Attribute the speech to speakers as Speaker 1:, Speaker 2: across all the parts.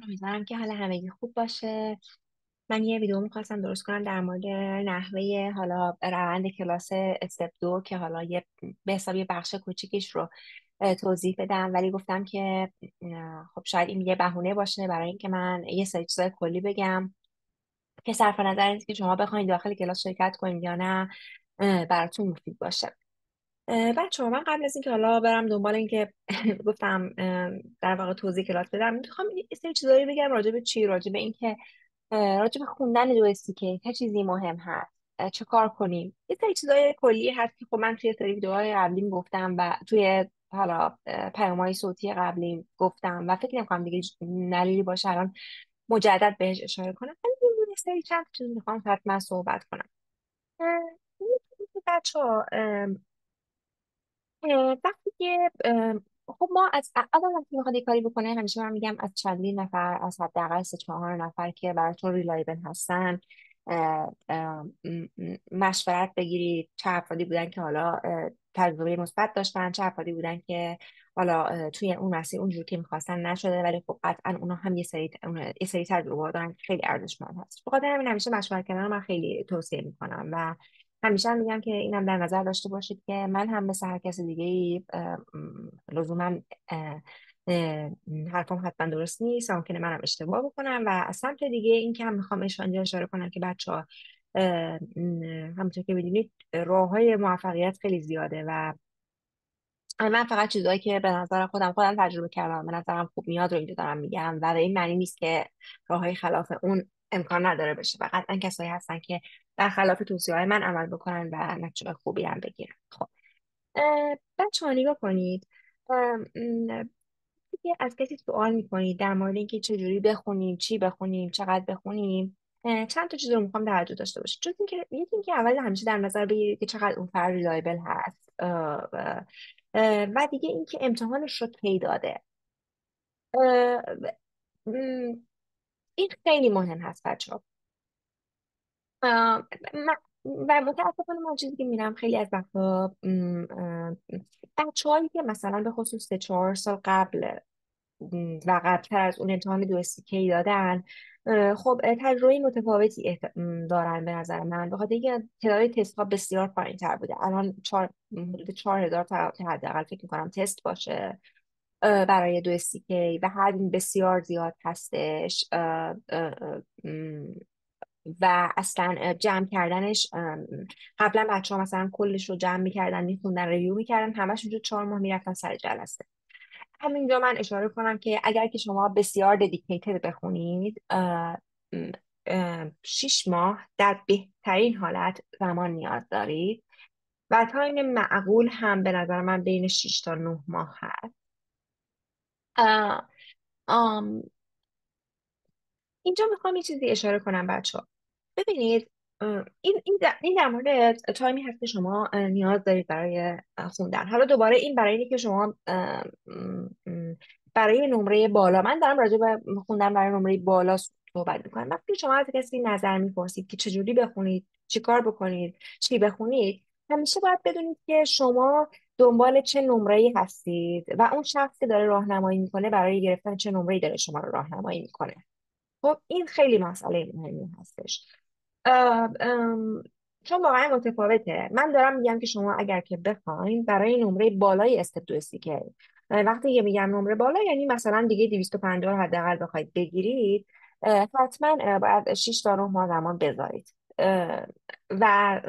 Speaker 1: امیدوارم که حال همگی خوب باشه. من یه ویدیو میخواستم درست کنم در مورد نحوه حالا روند کلاس استپ دو که حالا به حساب یه بخش کوچیکش رو توضیح بدم، ولی گفتم که خب شاید این یه بهونه باشه برای اینکه من یه سری چیزای کلی بگم که صرف نظر از که شما بخواید داخل کلاس شرکت کنید یا نه براتون مفید باشه. بچه من قبل از اینکه حالا برم دنبال اینکه گفتم در واقع توضیح کلاس بدم، میخوام یه سری چیزایی بگم راجع به چی، راجع به اینکه راجع به خوندن دو استیکی چه چیزی مهم هست، چه کار کنیم. یه سری چیزای کلی هست که خب من توی سری ویدیوهای قبلیم گفتم و توی حالا پیام‌های صوتی قبلیم گفتم و فکر نمی‌کنم دیگه دلیلی باشه الان مجدد بهش اشاره کنم. ولی یه سری چند چیز میخوام حتما صحبت کنم. بچه ها وقتی که خب ما از اول وقتی میخواد یه کاری بکنه، همیشه من میگم از چندین نفر، از حداقل سه چهار نفر که براتون ریلایبل هستن مشورت بگیرید. چه افرادی بودن که حالا تجربه مثبت داشتن، چه افرادی بودن که حالا توی اون مسیر اونجور که میخواستن نشده، ولی خب قطعا اونا هم یه سری تجربه دارن که خیلی ارزشمند هست. بخاطر همین همیشه مشورت کردن رو من خیلی توصیه میکنم و همیشه هم میگم که اینم در نظر داشته باشید که من هم مثل هر کس دیگه ای لزوما حرفم حتما درست نیست، ممکنه منم اشتباه بکنم. و از سمت دیگه این که هم میخوام اشاره کنم که بچه ها همونطور که میدونید راه های موفقیت خیلی زیاده و من فقط چیزایی که به نظر خودم تجربه کردم به نظرم خوب میاد رو اینجا دارم میگم و به این معنی نیست که راههای خلاف اون امکان نداره بشه و قطعا کسایی هستن که برخلاف توصیه های من عمل بکنن و نتیجه خوبی هم بگیرن. خب بچه ها نگاه کنید. دیگه از کسی سوال میکنید در مورد اینکه چجوری بخونیم، چی بخونیم، چقدر بخونیم، چند تا چیز رو میخوام توجه داشته باشید. جز اینکه یکی اینکه اول همیشه در نظر بگیرید که چقدر اون فرد ریلایبل هست و دیگه اینکه امتحانش رو کی داده. اه، م، این خیلی مهم هست بچه ها. و متاسفانه من چیزی که میرم خیلی از وقتا بچه هایی که مثلا به خصوص 3 4 سال قبل و قبلتر از اون امتحان دو کی دادن، خب تجربه متفاوتی دارن به نظر من، به خاطر اینکه تعداد تست ها بسیار پایین تر بوده. الان حدود 4000 تا حداقل فکر میکنم تست باشه برای دو کی و حجم بسیار زیاد هستش. و اصلا جمع کردنش قبلا بچه ها مثلا کلش رو جمع میکردن، میخوندن، ریویو میکردن، همش اونجا 4 ماه میرفتن سر جلسه. همینجا من اشاره کنم که اگر که شما بسیار ددیکیتد بخونید 6 ماه در بهترین حالت زمان نیاز دارید و تایم معقول هم به نظر من بین 6 تا 9 ماه هست. اه، آم، اینجا میخوام یه چیزی اشاره کنم بچه ها. ببینید این در مورد تایمی هست که شما نیاز دارید برای خوندن. حالا دوباره این برای اینه که شما برای نمره بالا، من دارم راجع به خوندن برای نمره بالا صحبت میکنم. وقتی شما از کسی نظر میپرسید که چجوری بخونید، چی کار بکنید، چی بخونید، همیشه باید بدونید که شما دنبال چه نمره‌ای هستید و اون شخص که داره راهنمایی میکنه برای گرفتن چه نمره‌ای داره شما رو راهنمایی میکنه. خب این خیلی مسئله مهمی هستش. چون واقعا متفاوته. من دارم میگم که شما اگر که بخواین برای نمره بالای استپ دو که وقتی که میگم نمره بالا یعنی مثلا دیگه 250 حداقل بخواید بگیرید، حتما باید 6 تا 9 ماه زمان بذارید. و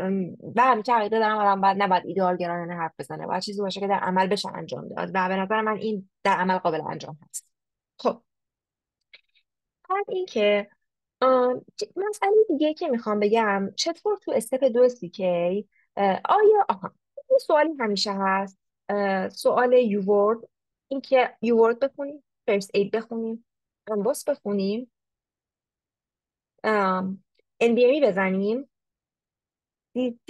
Speaker 1: و همیشه عقیده دارم آدم باید نباید ایدئال گرایانه حرف بزنه، باید چیزی باشه که در عمل بشه انجام داد و به نظر من این در عمل قابل انجام هست. خب بعد اینکه مسئله دیگه که میخوام بگم چطور تو استپ دو CK آیا یه سوالی همیشه هست، سوال یوورد، اینکه یوورد بخونیم، فرست اید بخونیم، انبوس بخونیم، NBME بزنیم،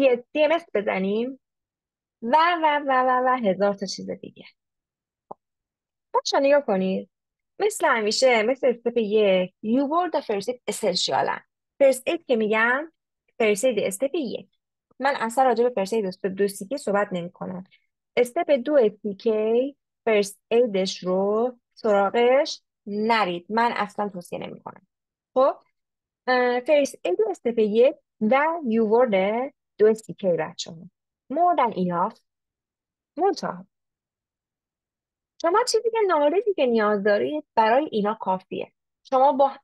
Speaker 1: DMS بزنیم و هزار تا چیز دیگه. بچه نگاه کنید، مثل همیشه مثل استپ یک یوورد و فرست اید اسنشیالن. فرست اید که میگم فرست اید استپ یک، من اصلا راجع به فرست اید استپ دو سیکی صحبت نمی کنم. استپ دو سیکی فرست ایدش رو سراغش نرید، من اصلا توصیه نمیکنم. خب فریس ایدو استپ یک و یوورد دو استیکه بچه ها more than enough. منتها شما چیزی که نالجی که نیاز دارید برای اینا کافیه. شما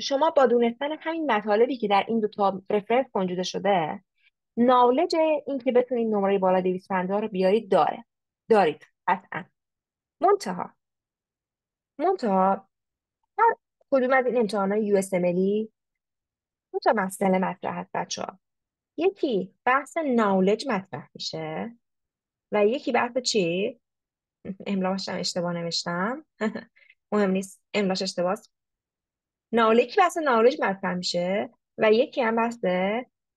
Speaker 1: شما با دونستن همین مطالبی که در این دو تا رفرنس موجود شده، نالج این که بتونید نمره بالا 250 رو بیارید دارید قطعا. منتها منتها هر کدوم از این امتحانات یو اس ام ال دو تا مسئله مطرح هست بچه ها. یکی بحث نالج مطرح میشه و یکی بحث چی؟ املاش هم اشتباه نوشتم. مهم نیست، املاش اشتباه. یکی بحث نالج مطرح میشه و یکی هم بحث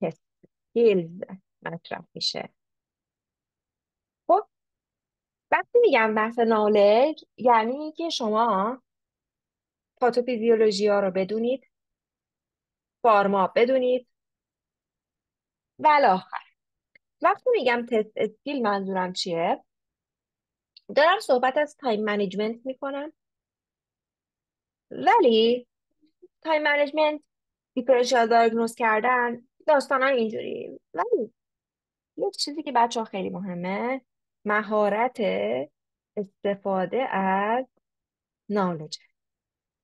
Speaker 1: اسکیلز مطرح میشه. خب وقتی میگم بحث نالج یعنی که شما پاتوفیزیولوژی ها رو بدونید، فارما بدونید و الی آخر. وقتی میگم تست اسکیل منظورم چیه؟ دارم صحبت از تایم منیجمنت میکنم، ولی تایم منیجمنت، دیفرنشیال دیاگنوز کردن، داستان اینجوری. ولی یک چیزی که بچه ها خیلی مهمه، مهارت استفاده از نالج.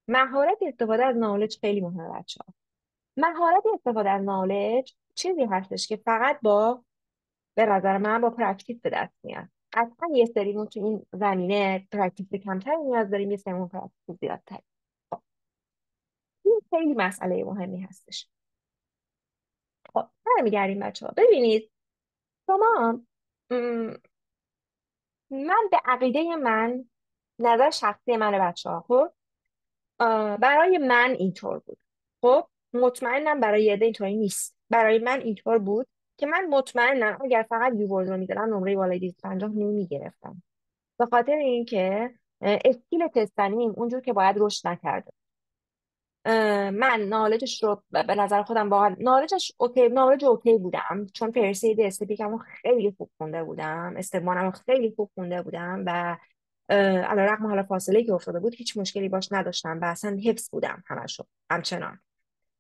Speaker 1: مهارت استفاده از نالج خیلی مهمه بچه ها. مهارت استفاده از نالج چیزی هستش که فقط به نظر من با پرکتیس به دست میاد. اصلا یه سریمون تو این زمینه پرکتیس کمتری نیاز داریم، یه سریمون پرکتیس زیادتر. خب این خیلی مسئله مهمی هستش. خب برمیگردیم بچه ها، ببینید شما م، من به عقیده من، نظر شخصی من بچه ها، خب برای من اینطور بود. خب مطمئنم برای یه عده اینطوری نیست. برای من اینطور بود که من مطمئنم اگر فقط یوورد رو میدادم نمره بالای 250 نمیگرفتم، به خاطر اینکه اسکیل تستنیم اونجور که باید رشد نکرده. من نالجش رو به نظر خودم واقعا نالجش اوکی، نالج اوکی بودم، چون پرسید استپیکم رو خیلی خوب خونده بودم، استبانم رو خیلی خوب خونده بودم و علیرغم حالا فاصله که افتاده بود هیچ مشکلی باش نداشتم و اصلا حفظ بودم همشو همچنان.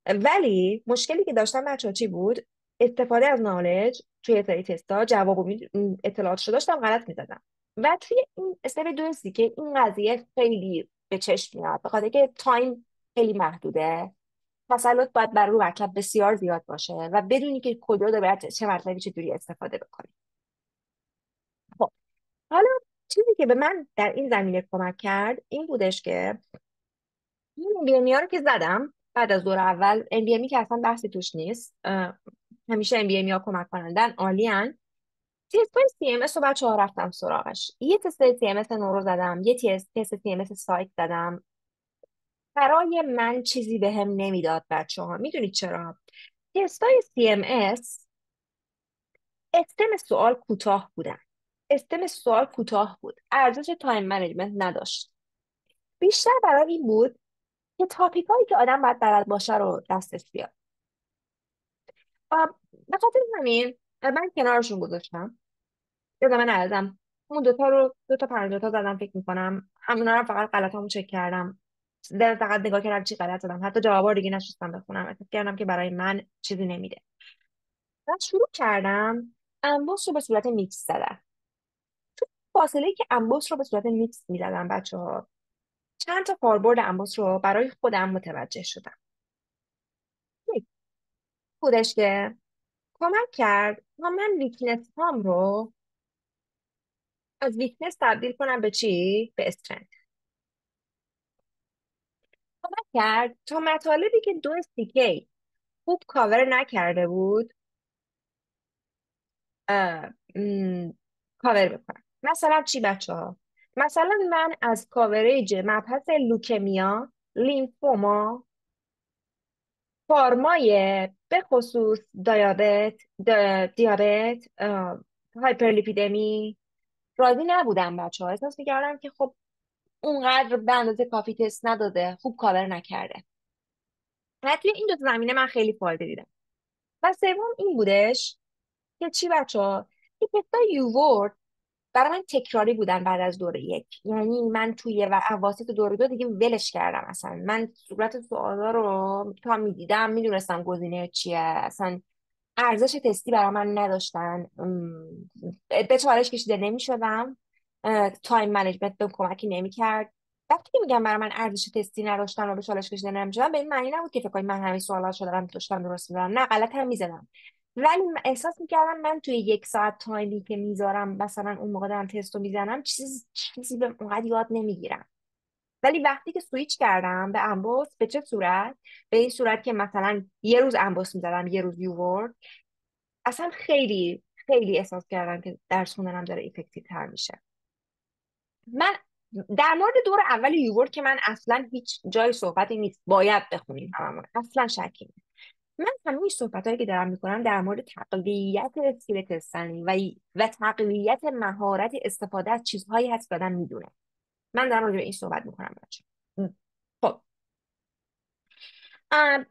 Speaker 1: ولی مشکلی که داشتم بچه چی بود؟ استفاده از نالج توی سری تستا جواب و اطلاعاتش رو داشتم غلط میزدم و توی این استپ دوستی که این قضیه خیلی به چشم میاد، به خاطر که تایم خیلی محدوده. تسلط باید بر روی مطلب بسیار زیاد باشه و بدونی که کجا رو باید چه مطلبی چجوری استفاده بکنی. خب حالا چیزی که به من در این زمینه کمک کرد این بودش که این MBME ها رو که زدم بعد از دور اول. MBME که اصلا بحثی توش نیست، همیشه MBME ها کمک کنندن، عالیان. تست های CMS رو بچه ها رفتم سراغش. یه تست CMS نورو زدم، یه تست CMS سایت زدم. برای من چیزی به هم نمیداد بچه ها. میدونید چرا؟ تست های CMS استم سوال کوتاه بودن. استم سوال کوتاه بود، ارزش تایم منیجمنت نداشت. بیشتر برای این بود که تاپیک هایی که آدم باید بلد باشه رو دستش بیاد. به خاطر همین من کنارشون گذاشتم، یادم ندادم. اون دوتا رو، دوتا پرانتز زدم، فکر میکنم همونا رو فقط غلطامو چک کردم. در فقط نگاه کردم چی غلط زدم، حتی جوابا رو دیگه نشستم بخونم، احساس کردم که برای من چیزی نمیده. بعد شروع کردم انبوس رو به صورت میکس زدم. فاصله که انبوس رو به صورت میکس میزدم بچه ها، چند تا کاربرد انبوس رو برای خودم متوجه شدم. یک بودش که کمک کرد تا من ویکنس هام رو از ویکنس تبدیل کنم به چی؟ به استرنگ. کمک کرد تا مطالبی که دو استیکی خوب کاور نکرده بود اه، م، کاور بکنم. مثلا چی بچه ها؟ مثلا من از کاوریج مبحث لوکمیا، لیمفوما، فارمای به خصوص دیابت، هایپرلیپیدمی راضی نبودم بچه ها. احساس میکردم که خب اونقدر به اندازه کافی تست نداده، خوب کاور نکرده. و توی این دو تا زمینه من خیلی فایده دیدم. و سوم این بودش که چی بچه ها؟ که تستای یوورد برای من تکراری بودن بعد از دوره یک. یعنی من توی و اواسط دوره دو دیگه ولش کردم. اصلا من صورت سوالا رو تا میدیدم میدونستم گزینه چیه. اصلا ارزش تستی برای من نداشتن. به چالش کشیده نمیشدم. تایم منیجمنت به کمکی نمیکرد. وقتی که میگم برای من ارزش تستی نداشتن و به چالش کشیده نمیشدم، به این معنی نبود که فکر کنید من همین سوالاشو داشتم درست میزنم. نه، غلط هم میزدم. ولی احساس میکردم من توی یک ساعت تایمی که میذارم مثلا اون موقع دارم تست رو میزنم چیزی به اونقدر یاد نمیگیرم. ولی وقتی که سویچ کردم به امبوس، به چه صورت؟ به این صورت که مثلا یه روز امبوس میزدم یه روز یوورد، اصلا خیلی خیلی احساس کردم که درس خوندنم داره افکتیو تر میشه. من در مورد دور اول یوورد که من اصلا هیچ جای صحبتی نیست، باید بخونیم هممون، اصلا شکی نیست. من همه صحبتایی که دارم میکنم در مورد تقویت اسکیل تستنی و تقویت مهارت استفاده از چیزهایی هست که آدم میدونه. من دارم راجع به این صحبت میکنم بچه. خب، ام،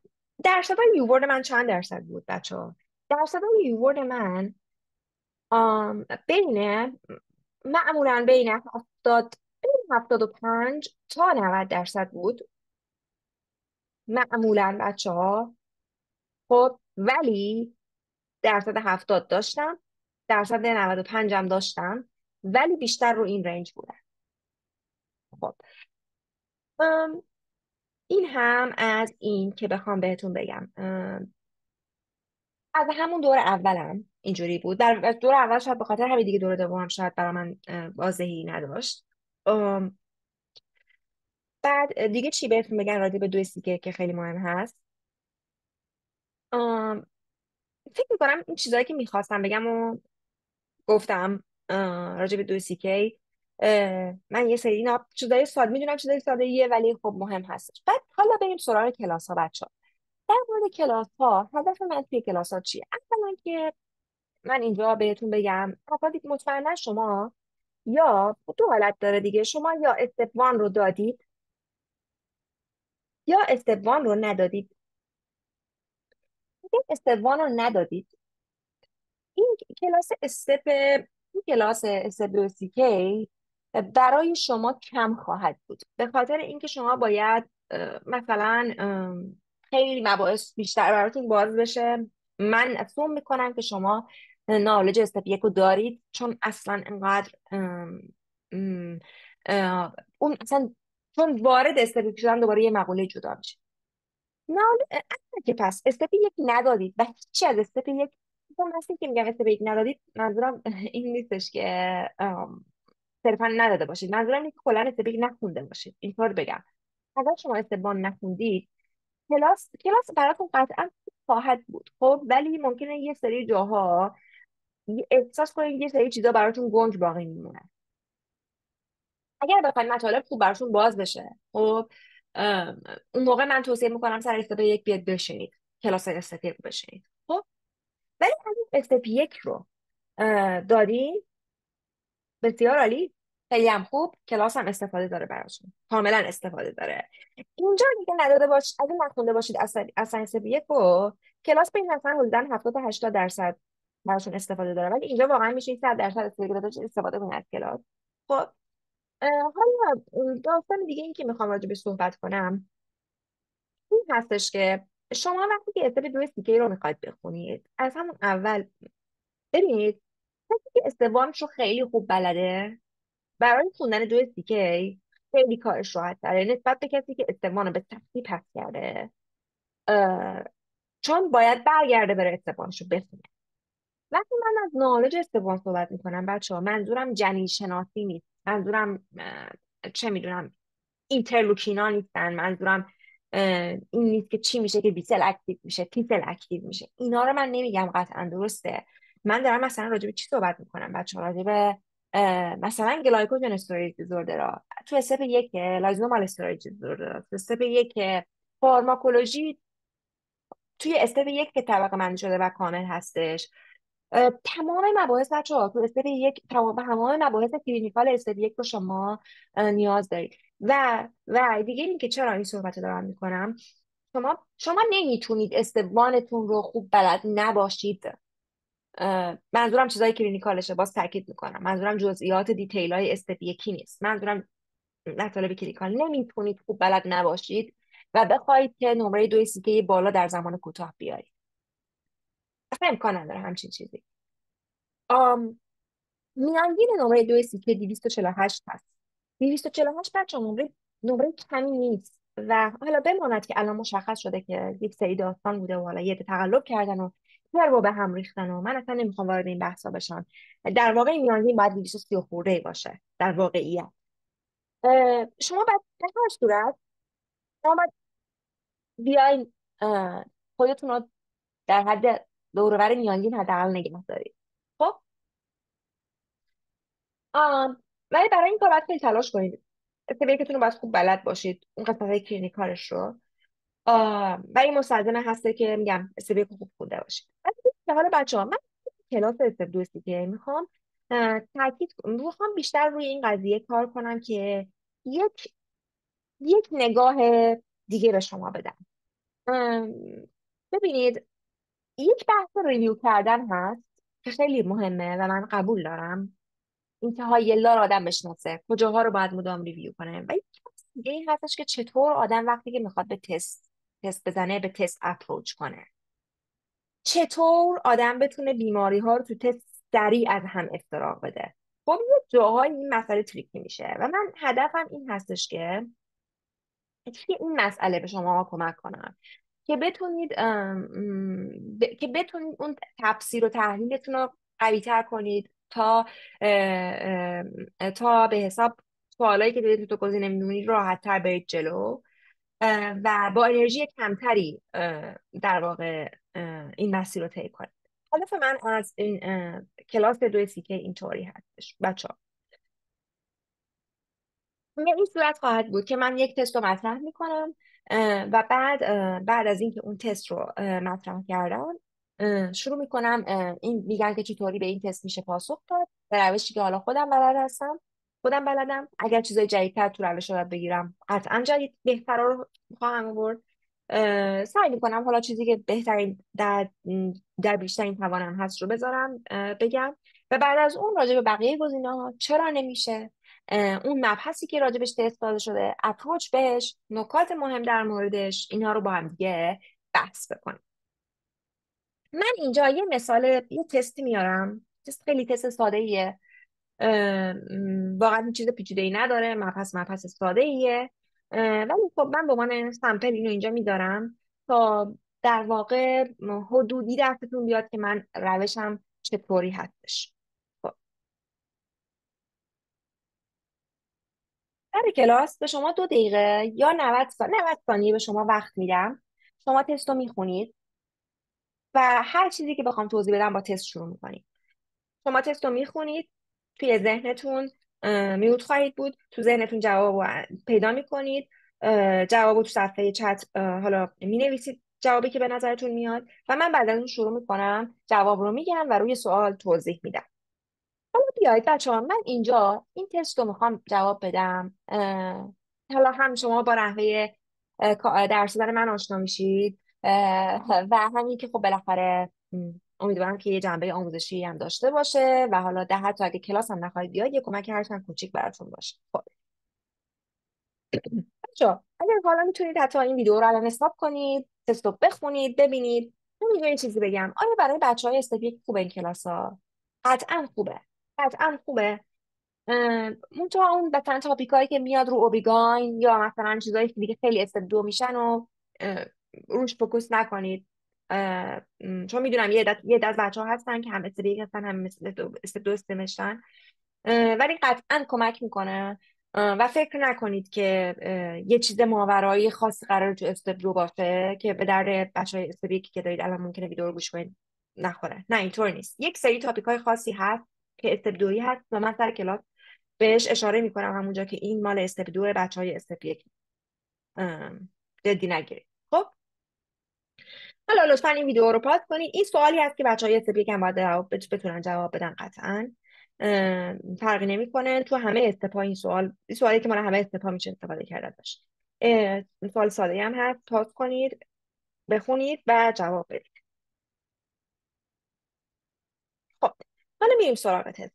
Speaker 1: درصد یوورد من چند درصد بود بچه ها؟ درصد یوورد من بین معمولا بین 75 تا 90% بود معمولا بچه ها. خب ولی درصد 70 داشتم، درصد 95 هم داشتم، ولی بیشتر رو این رنج بودن. خب، ام، این هم از این که بخوام بهتون بگم. از همون دور اولم اینجوری بود. در دور اول شاید به خاطر همین دیگه دور دومم شاید برای من واضحی نداشت. بعد دیگه چی بهتون بگم راجع به دو استیکر که خیلی مهم هست. آم، فکر میکنم این چیزایی که میخواستم بگم و گفتم. راجع به دو استیکی من یه سری اینا چیزای ساده میدونم، چیزای ساده یه ولی خب مهم هستش. بعد حالا بریم سراغ کلاس ها بچه ها. در مورد کلاس ها، هدف من توی کلاس ها چیه؟ اولا که من اینجا بهتون بگم افرادی مطمئنا شما یا دو حالت داره دیگه، شما یا استپ 1 رو دادید یا استپ 1 رو ندادید. اگه استپ 1 رو ندادید، این کلاس استپ این کلاس استپ 2 کی برای شما کم خواهد بود، به خاطر اینکه شما باید مثلا خیلی مباحث بیشتر براتون باز بشه. من اسوم میکنم که شما نالج استپ یک رو دارید، چون اصلا انقدر ام، اه، اون اصلا چون وارد استپ یک شدن دوباره یه مقوله جدا میشه. نه، اصلا که پس استپ یک ندادید و هیچی از استپ یک. مثلا وقتی که میگم استپ یک ندادید، منظورم این نیستش که صرفا نداده باشید. منظورم اینه که کلا استپ یک نخونده باشید، اینطور بگم. اگر شما استپ نخوندید، کلاس براتون قطعا خواهد بود. خب ولی ممکنه یه سری جاها احساس کنید یه سری چیزا براتون گنگ باقی میمونه. اگر بخواید مطالب خوب براتون باز بشه، خب اون موقع من توصیه میکنم سر استپ یک بیاد بشینید، کلاس استپ یک بشینید. خب ولی اگه استپ یک رو دارین، بسیار عالی، خیلی هم خوب، کلاس هم استفاده داره براتون، کاملا استفاده داره. اینجا دیگه نداده باش، اگه نخونده باشید اصلا استپ یک رو، کلاس بین مثلا حدودا 70 تا 80% براتون استفاده داره. ولی اینجا واقعا میشه 100% استفاده کنید از کلاس. خب حالا داستان دیگه این که میخوام راجع به صحبت کنم این هستش که شما وقتی که استپ دو سیکی رو میخواید بخونید، از همون اول ببینید کسی که استوانش رو خیلی خوب بلده برای خوندن دو سیکی خیلی کارش راحت تره نسبت به کسی که استوان رو به سختی پس کرده. اه، چون باید برگرده بره استوانش رو بخونه. وقتی من از نالج استوان صحبت میکنم بچه ها، منظورم جنین شناسی نیست، منظورم چه میدونم اینترلوکینا نیستن، منظورم این نیست که چی میشه که بی سل اکتیو میشه، تی سل اکتیو میشه. اینا رو من نمیگم قطعا درسته. من دارم مثلا راجع به چی صحبت میکنم بچه ها؟ راجع به مثلا گلایکوژن استوریج دیزوردر، تو استپ یک لایزومال استوریج دیزوردر، تو استپ یک فارماکولوژی، توی استپ یک که طبقه بندی شده و کامل هستش. تمام مباحث بچه ها تو استپ یک، تمام مباحث کلینیکال استپ یک رو شما نیاز دارید. و دیگه این که چرا این صحبت رو دارم میکنم، شما نمیتونید استوانتون رو خوب بلد نباشید منظورم چیزای کلینیکالشه، باز تاکید میکنم منظورم جزئیات دیتیل های استپ یکی نیست. منظورم مطالب کلیدیکال. نمیتونید خوب بلد نباشید و بخواید که نمره 2 بالا در زمان کوتاه بیارید. اصلا امکان نداره همچین چیزی. آم میانگین نمره 2 CK 248 هست. 248 بچه نمره کمی نیست و حالا بماند که الان مشخص شده که یک سری داستان بوده و حالا یه عده تقلب کردن و ضرب به هم ریختن و من اصلا نمیخوام وارد این بحثا بشم. در واقع این میانگین باید 230 خورده باشه در واقعیت. شما بعد در هر صورت شما بیاین خودتون رو در حد دور و بر میانگین حداقل نگه دارید. خب ولی برای این کار باید خیلی تلاش کنید. استبیکتون رو باید خوب بلد باشید، اون قسمت های کلینیکالش رو. ولی مستلزم هسته که میگم استبیک خوب خونده باشید. ولی حالا بچه ها، من کلاس استپ دو که میخوام بیشتر روی این قضیه کار کنم که یک یک نگاه دیگه به شما بدم. ام، ببینید، یک بحث ریویو کردن هست که خیلی مهمه و من قبول دارم اینکه هایلا رو آدم بشناسه کجاها رو باید مدام ریویو کنه. و یک بحث دیگه این هستش که چطور آدم وقتی که میخواد به تست بزنه به تست اپروچ کنه. چطور آدم بتونه بیماری ها رو تو تست سریع از هم افتراق بده. خب یه جاهای این مسئله تریکی میشه و من هدفم این هستش که توی این مسئله به شما کمک کنم که بتونید که بتونید اون تفسیر و تحلیلتون رو قوی تر کنید تا تا به حساب سوالایی که دارید تو گزینه میدونید راحت تر برید جلو و با انرژی کمتری در واقع این مسیر رو طی کنید. هدف من از این کلاس 2 CK اینطوری هستش بچه. به این صورت خواهد بود که من یک تست رو مطرح میکنم و بعد از اینکه اون تست رو مطرح کردم شروع میکنم این میگن که چطوری به این تست میشه پاسخ داد به روشی که حالا خودم بلدم. اگر چیزای جدیدتر تو روش رو یاد بگیرم قطعا جدید بهتر رو خواهم آورد. سعی میکنم حالا چیزی که بهترین در بیشترین توانم هست رو بذارم بگم و بعد از اون راجع به بقیه گزینه‌ها چرا نمیشه، اون مبحثی که راجبش تست داده شده، اپروچ بهش، نکات مهم در موردش، اینها رو با هم دیگه بحث بکنیم. من اینجا یه تستی میارم. تست خیلی تست ساده ایه، واقعا چیز پیچیده ای نداره، مبحث ساده ایه. ولی خب من به عنوان سمپل اینو اینجا میذارم تا در واقع حدودی دستتون بیاد که من روشم چطوری هستش. خب، سر کلاس به شما 2 دقیقه یا 90 ثانیه به شما وقت میدم. شما تست رو میخونید و هر چیزی که بخوام توضیح بدم با تست شروع میکنید. شما تست رو میخونید، توی ذهنتون میوت خواهید بود، تو ذهنتون جواب رو پیدا میکنید، جواب رو تو صفحه چت حالا مینویسید جوابی که به نظرتون میاد و من بعد از اون شروع میکنم جواب رو میگم و روی سوال توضیح میدم. حالا بیایید بچه ها، من اینجا این تست رو میخوام جواب بدم. حالا هم شما با نحوه درس دادن من آشنا میشید و همین که خب بالاخره امیدوارم که یه جنبه آموزشی هم داشته باشه و حالا ده حتی اگه کلاس هم نخواهید بیاد یه کمک هر چند کوچیک براتون باشه. خب بچه ها، اگر حالا میتونید حتی این ویدیو رو الان استاپ کنید، تست رو بخونید ببینید. من یه چیزی بگم، آیا برای بچه های استفی خوبه این کلاس ها؟ قطعا خوبه، قطعا خوبه. منتها اون مثلا تاپیک هایی که میاد رو اوبیگاین یا مثلا چیزایی که دیگه خیلی استپ دو میشن و اه، روش فوکوس نکنید. چون میدونم یه عده از بچه ها هستن که هم استپ یک هستن هم استپ دو استپ میشن. ولی قطعا کمک میکنه و فکر نکنید که یه چیز ماورایی خاصی قرار تو استپ دو باشه که به درد بچه های استپ یکی که دارید الان ممکنه ویدیو رو گوش کنید نخوره. نه اینطور نیست. یک سری تاپیک های خاصی هست که استپ دویی هست و من سر کلاس بهش اشاره میکنم همونجا که این مال استپ دو بچه های استپ یک جدی نگیرید. خب حالا لطفا این ویدیو رو پاس کنید. این سوالی هست که بچه های استپ یک هم باید بتونن جواب بدن قطعا. فرقی نمیکنه تو همه استپا این سوالی که مال همه استپا میشه استفاده کرده ازش. سوال ساده هم هست، پاس کنید بخونید و جواب بدید. حالا میریم سراغ تست.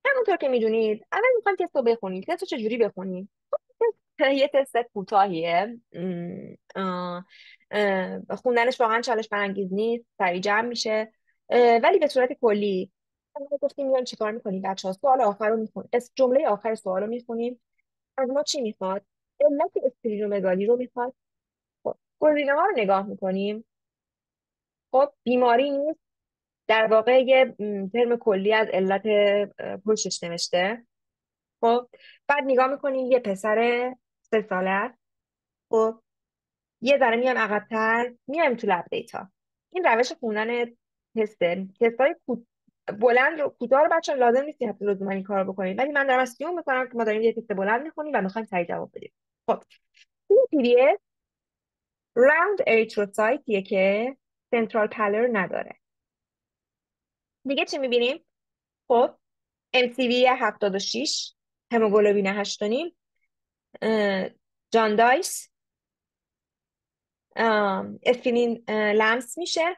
Speaker 1: همونطور که میدونید اول میخوایم تست رو بخونید. تست رو چجوری بخونید؟ یه تست کوتاهیه. خوندنش واقعا چالش برانگیز نیست، سریع جمع میشه. ولی به صورت کلی ما گفتیم میان چیکار میکنیم بچه ها؟ سوال آخر رو میخونیم، جمله آخر سوال رو میخونیم. از ما چی میخواد؟ علت اسپلینومگالی رو میخواد. خب گزینه ها رو نگاه میکنیم. خب بیماری نیست، در واقع یه ترم کلی از علت پشتش نوشته. خب بعد نگاه میکنیم یه پسر 3 ساله است. خب یه ذره میایم عقب‌تر، میایم تو لب دیتا. این روش خوندن تسته. تستای بلند رو کوتاه رو بچه‌ها لازم نیست حتی لزوما این کارو بکنید، ولی من دارم اسیوم میکنم که ما داریم یه تست بلند میخونیم و میخوایم سریع جواب بدیم. خب این پی دی اف راوند اریتروسایتیه که سنترال پالر نداره. دیگه چی میبینیم؟ خب MCV 76، هموگلوبین 8.5، جاندایس، اسپرین لمس میشه.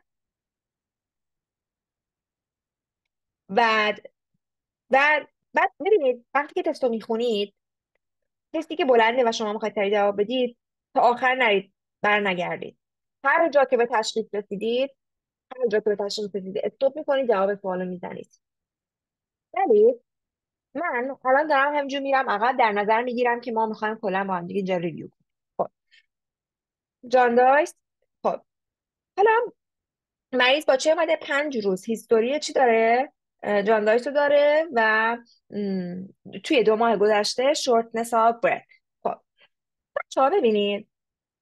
Speaker 1: بعد بعد ببینید وقتی که تست رو میخونید، تستی که بلنده و شما میخواید سریع جواب بدید، تا آخر نرید، بر نگردید. هر جا که به تشخیص رسیدید، هر جا که به تشخیص رسیدید استوب میکنید، جواب سوال رو میزنید. ولی من الان دارم همینجور میرم عقب، در نظر میگیرم که ما میخوایم کلا با هم دیگه اینجا ریویو کنیم. خب جاندایس. خب حالا مریض با چه اومده؟ 5 روز هیستوری چی داره؟ جاندایس رو داره و م، توی 2 ماه گذشته شورتنس آف برث. خب بچه‌ها ببینید،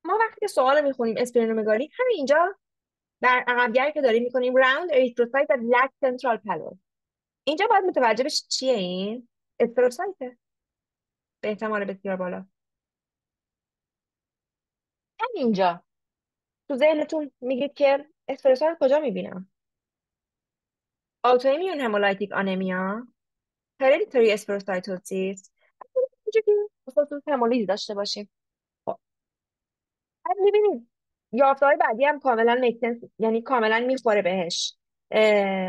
Speaker 1: ما وقتی که سوال رو میخونیم اسپرینومگالی، همین اینجا در عقب‌گری که داریم میکنیم راوند اریتروسایت و لک سنترال پالور، اینجا باید متوجه بشید چیه این؟ استروسایته به احتمال بسیار بالا. همینجا تو ذهنتون میگید که استروسایت کجا میبینم؟ autoimmune hemolytic آنمیا، hereditary اسپروسایتوزیس، اینجا که خصوص همولیز داشته باشیم. خب بعد می‌بینید یافته‌های بعدی هم کاملا میکنس، یعنی کاملا میخوره بهش.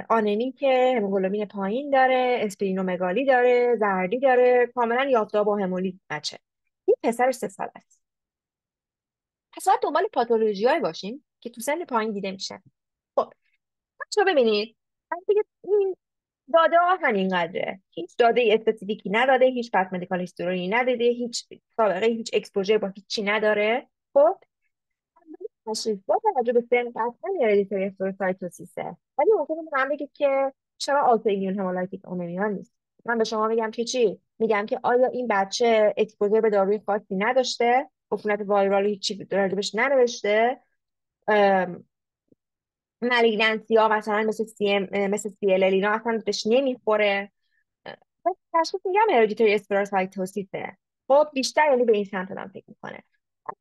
Speaker 1: آنمی که هموگلوبین پایین داره، اسپرینومگالی داره، زردی داره، کاملا یافته با همولیز بچه. این پسر 3 سال است. پس باید دنبال پاتولوژیایی باشیم که تو سن پایین دیده میشه. خب بچه‌ها ببینید، من دیگه این داده ها همین قدره، هیچ داده اسپسیفیکی نداده، هیچ پس مدیکال هیستوری نداده، هیچ سابقه، هیچ اکسپوژر با هیچی نداره. خب تشخیص با توجه به سن قطعا هردیتری استروسایتوسیسه، ولی ممکنه به من بگید که چرا آتو ایمیون همولایتیک آنیمیا نیست. من به شما میگم که چی؟ میگم که آیا این بچه اکسپوژر به داروی خاصی نداشته، عفونت وایرال هیچی راجبش ننوشته، مالیگنانسی ها مثلا مثل مثل سی ال اینا اصلا بهش نمیخوره. بس تشخیص میگم هردیتری اسپروسایتوسیسه. خب بیشتر یعنی به این سمت آدم فکر میکنه.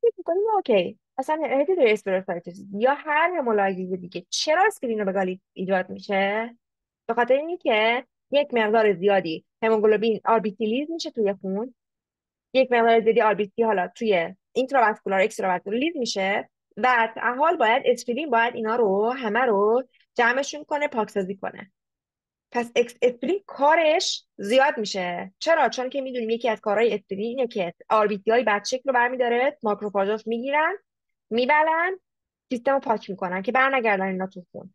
Speaker 1: فکر میکنیم اوکی اصلا هردیتری اسپروسایتوسیس یا هر همولایتیز دیگه چرا اسپرینومگالی ایجاد میشه؟ به خاطر اینی که یک مقدار زیادی هموگلوبین آربیتیلیز میشه توی خون، یک مقدار زیادی آربیتی حالا توی اینتراواسکولار اکستراواسکولار لیز میشه و حال باید اسپرین باید اینا رو همه رو جمعشون کنه، پاکسازی کنه. پس اسپرین کارش زیاد میشه. چرا؟ چون که میدونیم یکی از کارهای اسپرین اینه که آربیتی های بدشکل رو برمیداره، ماکروفاژاش میگیرن، میبلن، سیستم رو پاک میکنن که برنگردن اینا تو خون.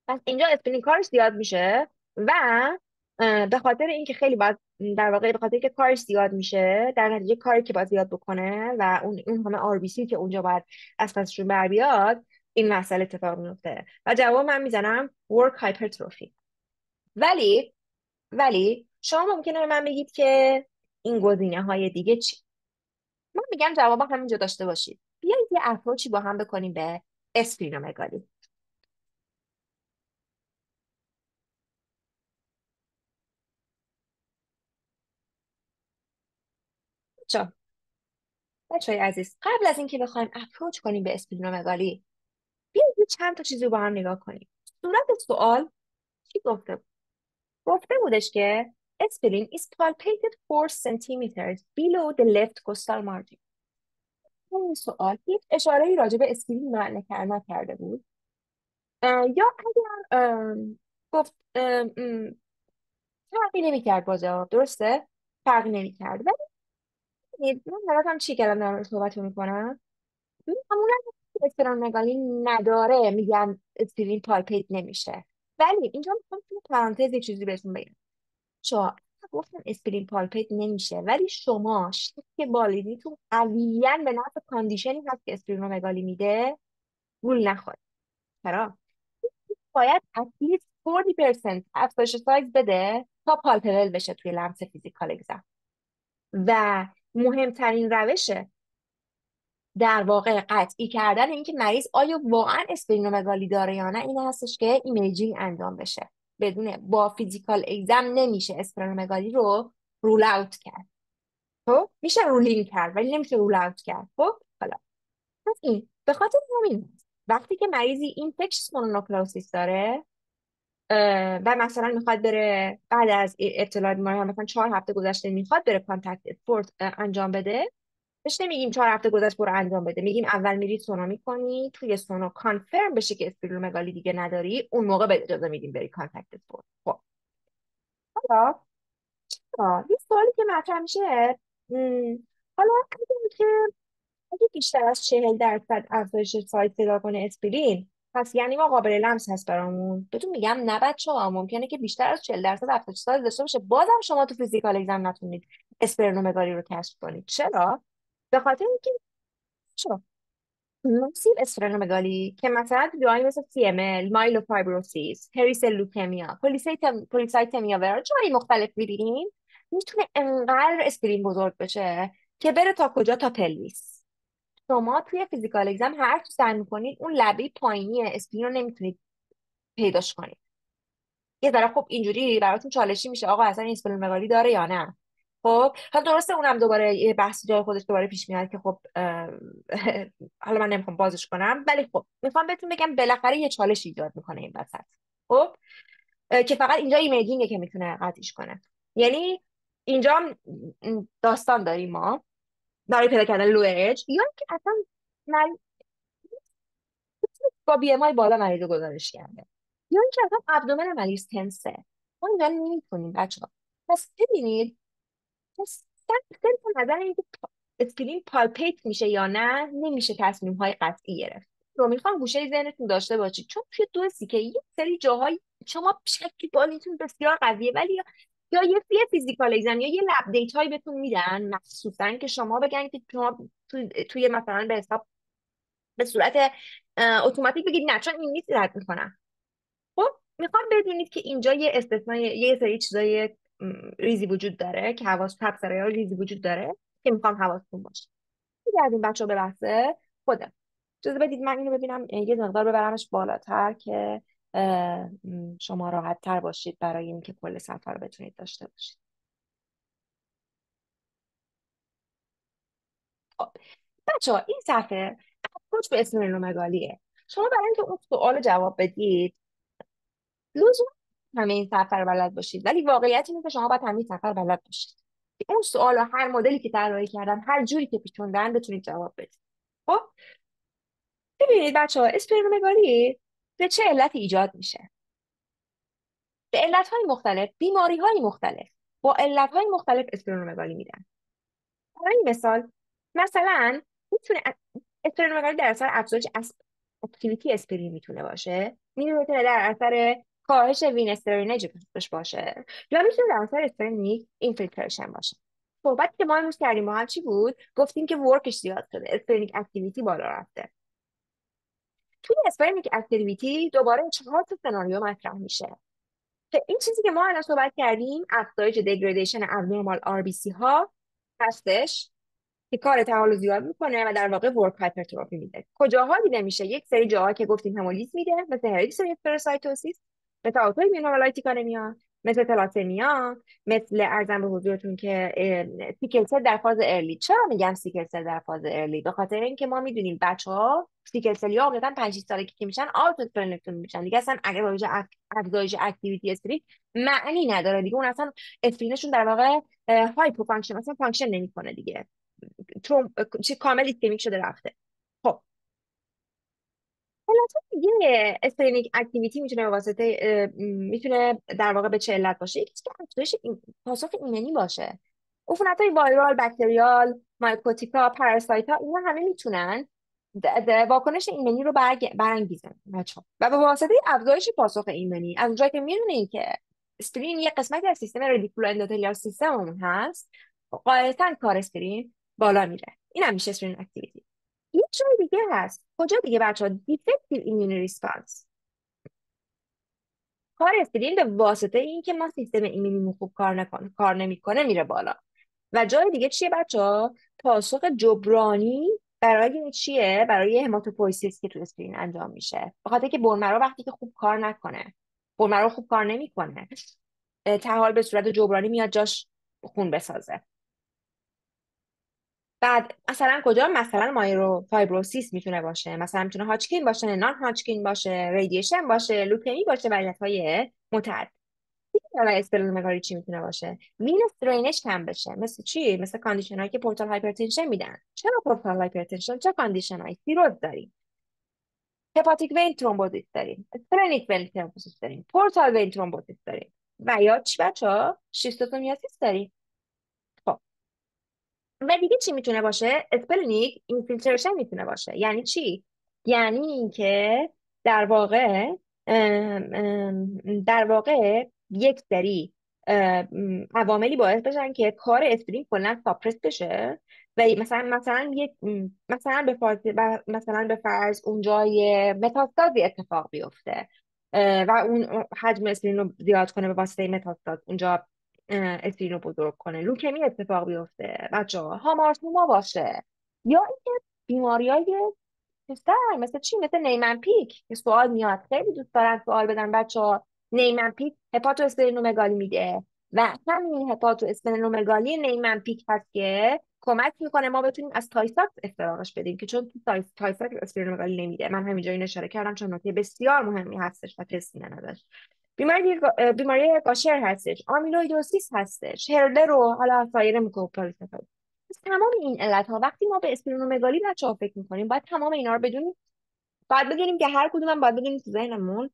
Speaker 1: پس اینجا اسپرین کارش زیاد میشه و به خاطر اینکه خیلی باید، در واقع به خاطر اینکه کارش زیاد میشه، در نتیجه کاری که باید زیاد بکنه و اون همه آر بی سی که اونجا باید از پسشون بر بیاد، این مسئله اتفاق میفته و جواب من میزنم ورک هایپرتروفی. ولی شما ممکنه به من بگید که این گزینه های دیگه چی؟ من میگم جواب همینجا داشته باشید. بیایید یه اپروچی با هم بکنیم به اسپرینومگالی. بچه‌های عزیز، قبل از اینکه بخوایم اپروچ کنیم به اسپرینومگالی، بیایید یه چند تا چیزی رو با هم نگاه کنیم. صورت سوال چی گفته بود؟ گفته بودش که aspirin is palpated 4 centimeters below the left costal margin. این سوال هیچ اشاره ای راجع به اسپرین نکرده بود. یا اگر گفت فرقی نمیکرد با جواب، درسته؟ فرقی نمیکرد. ولی من دارم چی کردم دارم صحبت میکنم، معمولا اسپرانومگالی نداره میگن اسپرین پالپیت نمیشه. ولی اینجا میخوام تو پرانتز یه چیزی بهتون بگم. چون گفتم اسپرین پالپیت نمیشه، ولی شما شک بالینیتون قویا به نفع کاندیشنی هست که اسپرینومگالی میده گول نخورد. چرا؟ باید اتلیست 40% افزایش سایز بده تا پالپبل بشه توی لمس فیزیکال اگزم. و مهمترین روش در واقع قطعی کردن اینکه مریض آیا واقعا اسپلینومگالی داره یا نه این هستش که ایمیجینگ انجام بشه. بدون با فیزیکال اگزم نمیشه اسپلینومگالی رو رول اوت کرد. خب میشه رولینگ کرد ولی نمیشه رول اوت کرد. خب حالا پس این به خاطر همین وقتی که مریضی این فکس مونونوکلوزیس داره و مثلا میخواد بره بعد از ابتلا بیماری هم مثلا 4 هفته گذشته میخواد بره کانتکت اسپورت انجام بده، بهش نمیگیم 4 هفته گذشت برو انجام بده، میگیم اول میری سونا میکنی، توی سونا کانفرم بشه که اسپیرولومگالی دیگه نداری، اون موقع به اجازه میدیم بری کانتکت اسپورت. خب حالا یه سوالی که مطرح میشه، م، حالا اگه بیشتر از 40% افزایش سایز پیدا کنه اسپرین، پس یعنی ما قابل لمس هست برامون. بهتون میگم نه بچه ها، ممکنه که بیشتر از 40% افزایش سایز داشته باشه بازم شما تو فیزیکال اگزم نتونید اسپرینومگالی رو کشف کنید. چرا؟ به خاطر اینکه چرا مسیب اسپرینومگالی که مثلا تو جایی مثل CML، مایلوفایبروسیس، هریسل لوکمیا، پولیسایتمیا ورا جایی مختلف میبینیم، میتونه انقدر اسپرین بزرگ بشه که بره تا کجا؟ تا پلویس. شما توی فیزیکال اگزم هر چی سعی میکنید اون لبه پایینی اسپین رو نمیتونید پیداش کنید. یه ذره خب اینجوری براتون چالشی میشه آقا اصلا این اسپلومگالی داره یا نه. خب حالا درسته اونم دوباره یه بحث جای خودش دوباره پیش میاد که خب حالا من نمیخوام بازش کنم، ولی خب میخوام بهتون بگم بالاخره یه چالش ایجاد میکنه این وسط. خب که فقط اینجا ایمیجینگه که میتونه قطعیش کنه. یعنی اینجا داستان داریم ما برای پیدا کردن لو اج، یا که اصلا با بی ام آی بالا مریض رو گزارش کرده، یا اینکه اصلا ابدومن مریض تنسه. ما اینجا نمیتونیم بچه ها. پس ببینید، پس صرف نظر اینکه اسکرین پالپیت میشه یا نه نمیشه تصمیم های قطعی گرفت. رو میخوام گوشه ذهنتون داشته باشید چون توی دو که یه سری جاهای شما شکلی بالاتون بسیار قویه، ولی یا یه فیزیکال اگزم یا یه لب دیت هایی بهتون میدن مخصوصا که شما بگن که شما توی مثلا به حساب به صورت اتوماتیک بگید نه چون این نیست رد میکنم. خب میخوام بدونید که اینجا یه استثنای یه سری چیزای ریزی وجود داره که حواس تبصره ها ریزی وجود داره که میخوام حواستون باشه. بگردیم بچه ها به بحث خودم. اجازه بدید من اینو ببینم یه مقدار ببرمش بالاتر که شما راحت تر باشید برای اینکه کل سفر رو بتونید داشته باشید. خب بچه ها این صفحه اپروچ به اسم مگالیه. شما برای اینکه اون سوال جواب بدید لزوما همه این سفر رو بلد باشید، ولی واقعیت اینه که شما باید همین سفر بلد باشید که اون سوال هر مدلی که طراحی کردن هر جوری که پیچوندن بتونید جواب بدید. خب ببینید بچه ها اسپرمومگالی به چه علتی ایجاد میشه؟ به علتهای مختلف، بیماری های مختلف با علتهای مختلف اسپرمومگالی میدن. برای این مثال مثلا میتونه اسپرمومگالی در اثر افزایش اکتیویتی اسپرین میتونه باشه، میتونه در اثر کاهش وین استرینج باشه، یا میتونه در اثر استرینیک اینفیلتریشن باشه. صحبتی که ما امروز کردیم با هم چی بود؟ گفتیم که ورکش زیاد شده، اسپرینیک اکتیویتی بالا رفته. توی اسپرینیک اکتیویتی دوباره 4 سناریو مطرح میشه که این چیزی که ما الان صحبت کردیم افزایش دگردیشن ابنورمال آر بی سی ها هستش که کار تحول رو زیاد میکنه و در واقع ورک هایپرتروفی میده. کجاها دیده میشه؟ یک سری جاها که گفتیم همولیز میده مثل هریدیتری اسپروسایتوسیس، مثل آتوایمون هیپوتالامیا، مثل تلاسمیا، مثل ارزم به حضورتون که سیکل سل در فاز ارلی. چرا میگم سیکل سل در فاز ارلی؟ به خاطر اینکه ما میدونیم بچه‌ها سیکل سلی ها عموما 5 6 سالگی که میشن آتوترنکتون میشن دیگه، اصلا اگه با افزایش اکتیویتی استری معنی نداره دیگه، اون اصلا استرینشون در واقع هایپو فانکشن اصلا فانکشن نمیکنه دیگه، چون چه کامل ایسکمیک شده رفته. خب یه اسپلینیک اکتیویتی میتونه به واسطه میتونه در واقع به چه علت باشه؟ یکی که افزایش پاسخ ایمنی باشه. عفونت های وایرال، بکتریال، مایکوتیکا، پاراسایت ها، اینا همه میتونن واکنش ایمنی رو برانگیزن بچه‌ها و به واسطه افزایش پاسخ ایمنی، از اونجایی که میدونین که اسپرین یه قسمتی از سیستم رادیکولو اندوتلیال سیستممون هست، قاعدتا کار اسپرین بالا میره. این هم میشه اسپرین اکتیویتی. یه جای دیگه هست. کجا دیگه بچه ها؟ دیفکتیو ایمیون ریسپانس. کار استریم به واسطه این که ما سیستم ایمنیمون خوب کار نمیکنه میره بالا. و جای دیگه چیه بچه ها؟ پاسخ جبرانی برای این چیه؟ برای هماتوپویسیس که تو اسپرین انجام میشه، بخاطر که بون مرو وقتی که خوب کار نکنه، بون مرو خوب کار نمیکنه، تحال به صورت جبرانی میاد جاش خون بسازه. بعد مثلا کجا؟ مثلا مایرو فایبروسیس میتونه باشه، مثلا میتونه هاچکین باشه، نان هاچکین باشه، ریدیشن باشه، لوکمی باشه و علتهای متعدد. حالا اسپلنومگالی چی میتونه باشه؟ وینس درینش کم بشه. مثل چی؟ مثل کاندیشن هایی که پورتال هایپرتنشن میدن. چرا پورتال هایپرتنشن؟ چه کاندیشن هایی؟ سیروز داریم، هپاتیک وین ترومبوزیس داریم، اسپلنیک وین ترومبوزیس داریم، پورتال وین ترومبوزیس داریم و یا چی بچه‌ها؟ شیستوتومیاسیس داریم. خب و دیگه چی میتونه باشه؟ اسپلنیک اینفیلتریشن میتونه باشه. یعنی چی؟ یعنی اینکه در واقع در واقع یک سری عواملی باعث بشن که کار اسپرین کلا ساپرس بشه و مثلا مثلا به فرض اونجای متاستازی اتفاق بیفته و اون حجم اسپرین رو زیاد کنه به واسطه متاستاز اونجا، اسپرین رو بزرگ کنه، لوکمی اتفاق بیفته بچه ها، هامارتوما باشه، یا اینکه بیماری های پسر مثل چی؟ مثل نیمن پیک که سوال میاد، خیلی دوست دارن سوال بدن بچه ها. نیمن پیک هپاتو اسپرینومگالی میده و همین هپاتو اسپرینومگالی نیمن پیک هست که کمک میکنه ما بتونیم از تایساکس استراحتش بدیم، که چون تایساکس اسپرینومگالی نمیده. من همینجا این اشاره کردم چون نکته بسیار مهمی هستش و تست نداشت. بیماری گاشر هستش، آمیلویدوسیس هستش، هرلر و حالا سایر میکروپالیت. پس تمام این علت ها وقتی ما به اسپرینومگالی بچه ها فکر میکنیم باید تمام اینا رو بدونیم. باید بدونیم که هر کدوم هم باید بدونیم تو ذهنمون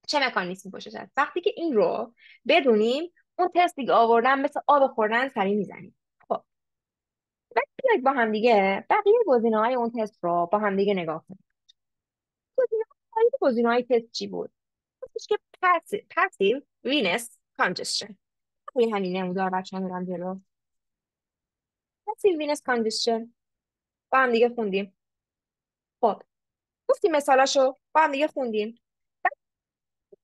Speaker 1: چه مکانیزمی پشتش هست. وقتی که این رو بدونیم، اون تست دیگه آوردن مثل آب خوردن سریع میزنیم. خب بعد بیاید با هم دیگه بقیه گزینه‌های اون تست رو با هم دیگه نگاه کنیم. گزینه‌های تست چی بود؟ گفتش که پاسیو وینس کانجستشن. روی همین نمودار بچه‌ها میرم جلو. پاسیو وینس کانجستشن با هم دیگه خوندیم. خب گفتیم مثالاشو با هم دیگه خوندیم.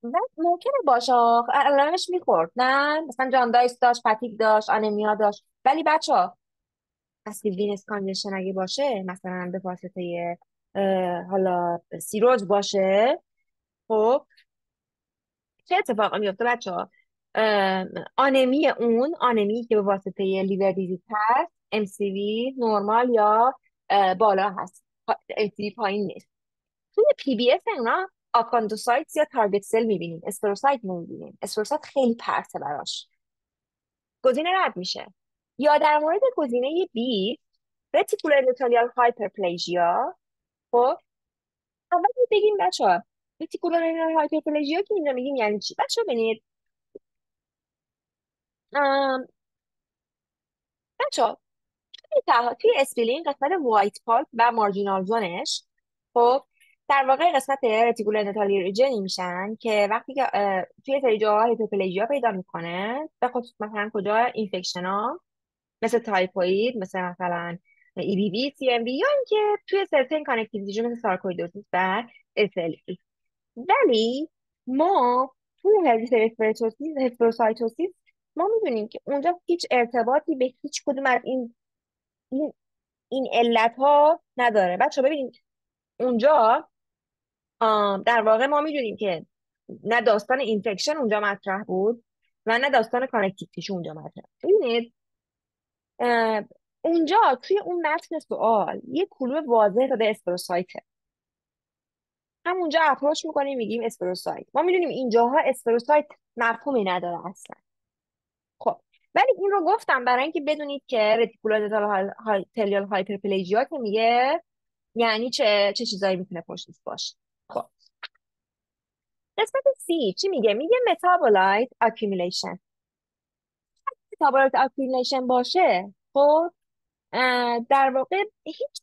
Speaker 1: بعد ممکنه باشه علائمش میخورد، نه مثلا جاندایس داشت، فتی داشت، آنمیا داشت، ولی بچه ها اسید وینس کاندیشن اگه باشه، مثلا به واسطه حالا سیروز باشه، خب چه اتفاقی میفته بچه ها؟ آنمی که به واسطه لیور دیزیز هست، MCV نورمال یا بالا هست، MCV پایین نیست. توی PBS اونا آکاندوسایت یا تارگت سل میبینیم، اسپروسایت نمیبینیم. اسپروسایت خیلی پرته براش، گزینه رد میشه. یا در مورد گزینه بی، رتیکولار اندوتلیال هایپرپلیژیا. خب اول بگیم بچه ها رتیکولار اندوتلیال هایپرپلیژیا که اینجا میگیم یعنی چی بچه ها؟ ببینید بچه ها توی اسپلین قسمت وایت پالپ و مارجینال زونش، خب در واقع قسمت رتیکول اندوتلیال ریجنی میشن که وقتی که توی سری جاها هایپرپلیژیا پیدا میکنه، به خصوص مثلا کجا؟ اینفکشن ها مثل تایفوید، مثلا ای بی وی، سی ام وی، یا اینکه توی سرتن کانکتیویتی مثل سارکویدوزیس و SLE. ولی ما توی هرزی هسپروسایتوسیس ما میدونیم که اونجا هیچ ارتباطی به هیچ کدوم از این این علت ها نداره. بچه ببینید اونجا در واقع ما میدونیم که نه داستان اینفکشن اونجا مطرح بود و نه داستان کانکتیو تیشو اونجا مطرح. ببینید اه، اونجا توی اون متن سوال یه کلوب واضح داده اسپروسایته، همونجا اپروچ میکنیم میگیم اسپروسایت. ما میدونیم اینجاها اسپروسایت مفهومی نداره اصلا. خب ولی این رو گفتم برای اینکه بدونید که رتیکولار تلیال هایپرپلیژیا که میگه یعنی چه چیزایی میتونه پشتش باشه. خب قسمت سی چی میگه؟ میگه متابولایت accumulation. متابولایت accumulation باشه خب در واقع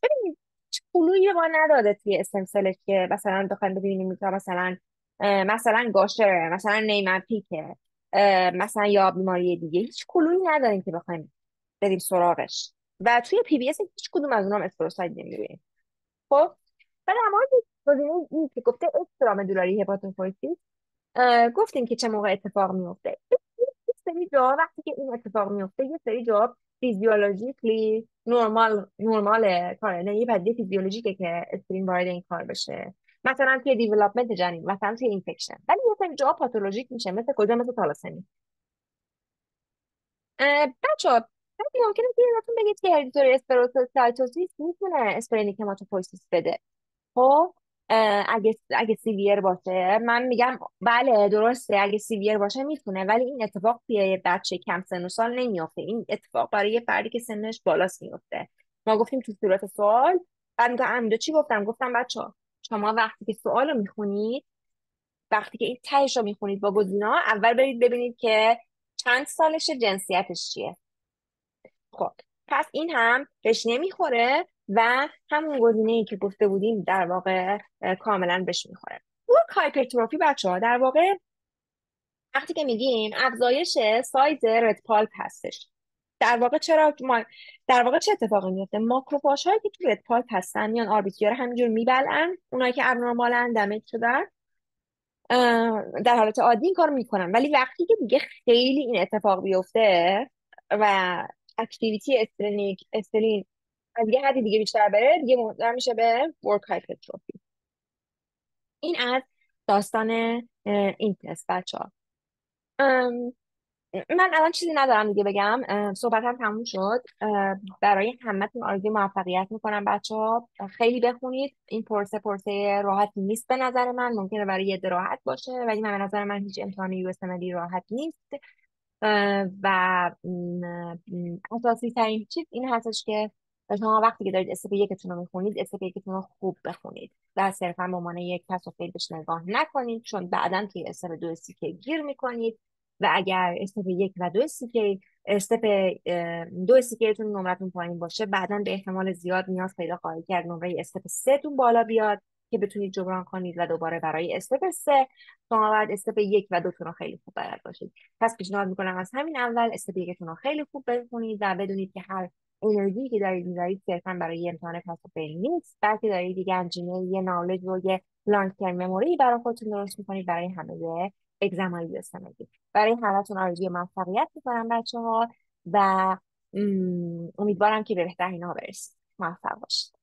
Speaker 1: ببینید هیچ کلویی به ما نداده توی استم که مثلا بخوایم ببینیم که مثلا مثلا گاشره، مثلا نیمن پیکه، مثلا یا بیماری دیگه، هیچ کلویی نداریم که بخوایم بریم سراغش. و توی پی بی اس هیچ کدوم از اونها هم اسپروساید نمیبینیم. خب و در مورد گزینه این که گفته اکسترامدولاری هپاتوپایتیس، گفتیم که چه موقع اتفاق میفته. یه سری جا وقتی که این اتفاق میفته یه سری جا فیزیولوژیکلی نورمال کاره، نه یه پدیده فیزیولوژیکه که اسپرین وارد این کار بشه، مثلا توی دیولپمنت جنین، مثلا توی اینفکشن. ولی یه سری جا پاتولوژیک میشه، مثل کجا؟ مثل تالاسمی. بچه ها ممکنه که یادتون بگید که هریدیتوری اسپروسایتوزیس میتونه اسپرینیک هماتوپویسیس بده. خب اگه سیویر باشه من میگم بله درسته، اگه سیویر باشه میتونه، ولی این اتفاق توی یه بچه کم سن و سال نمیافته. این اتفاق برای یه فردی که سنش بالاست میفته. ما گفتیم تو صورت سوال. بعد میگم امیدو چی گفتم؟ گفتم بچه ها شما وقتی که سوال رو میخونید، وقتی که این تهش رو میخونید با گزینه‌ها، اول برید ببینید که چند سالشه، جنسیتش چیه. خب پس این هم بهش نمیخوره و همون گزینه ای که گفته بودیم در واقع کاملا بهش میخوره. ورک هایپرتروفی بچه ها در واقع وقتی که میگیم افزایش سایز رد پالپ هستش. در واقع در واقع چه اتفاقی میفته؟ ماکروفاژ هایی که تو رد پالپ هستن میان آربیتویا رو همینجور میبلعن، اونایی که ابنورمالن دمیج شدن در حالت عادی این کار میکنن. ولی وقتی که دیگه خیلی این اتفاق بیفته و اکتیویتی استرین از یه حدی دیگه بیشتر بره، دیگه منجر میشه به ورک هایپرتروفی. این از داستان این تست بچه ها. من الان چیزی ندارم دیگه بگم، صحبتم تموم شد. برای همتون آرزوی موفقیت میکنم بچه ها. خیلی بخونید، این پرسه راحتی نیست به نظر من، ممکنه برای یه عده راحت باشه ولی من به نظر من هیچ امتحان یو اس راحت نیست. و اساسی ترین چیز این هستش که شما وقتی که دارید استپ یکتون رو میخونید، استپ یکتون رو خوب بخونید و صرفا به عنوان یک پس و فیل بهش نگاه نکنید، چون بعدا توی استپ دو سیکه گیر میکنید. و اگر استپ یک و دو سیکه استپ دو سیکهتون نمرتون پایین باشه، بعدا به احتمال زیاد نیاز پیدا خواهید کرد نمره استپ سه تون بالا بیاد که بتونید جبران کنید و دوباره برای استپ سه شما باید استپ یک و دو تون رو خیلی خوب بلد باشید. پس پیشنهاد میکنم از همین اول استپیکتون رو خیلی خوب بخونید و بدونید که هر انرژی که دارید میذارید صرفا برای یه امتحان پس و فیل نیست، بلکه دارید یه گنجینه، یه نالج و یه لانگ ترم مموری برای خودتون درست میکنید برای همه اگزم‌های USMLE. برای همتون آرزوی موفقیت میکنم بچه ها و امیدوارم که به بهترین ها برسید. موفق باشید.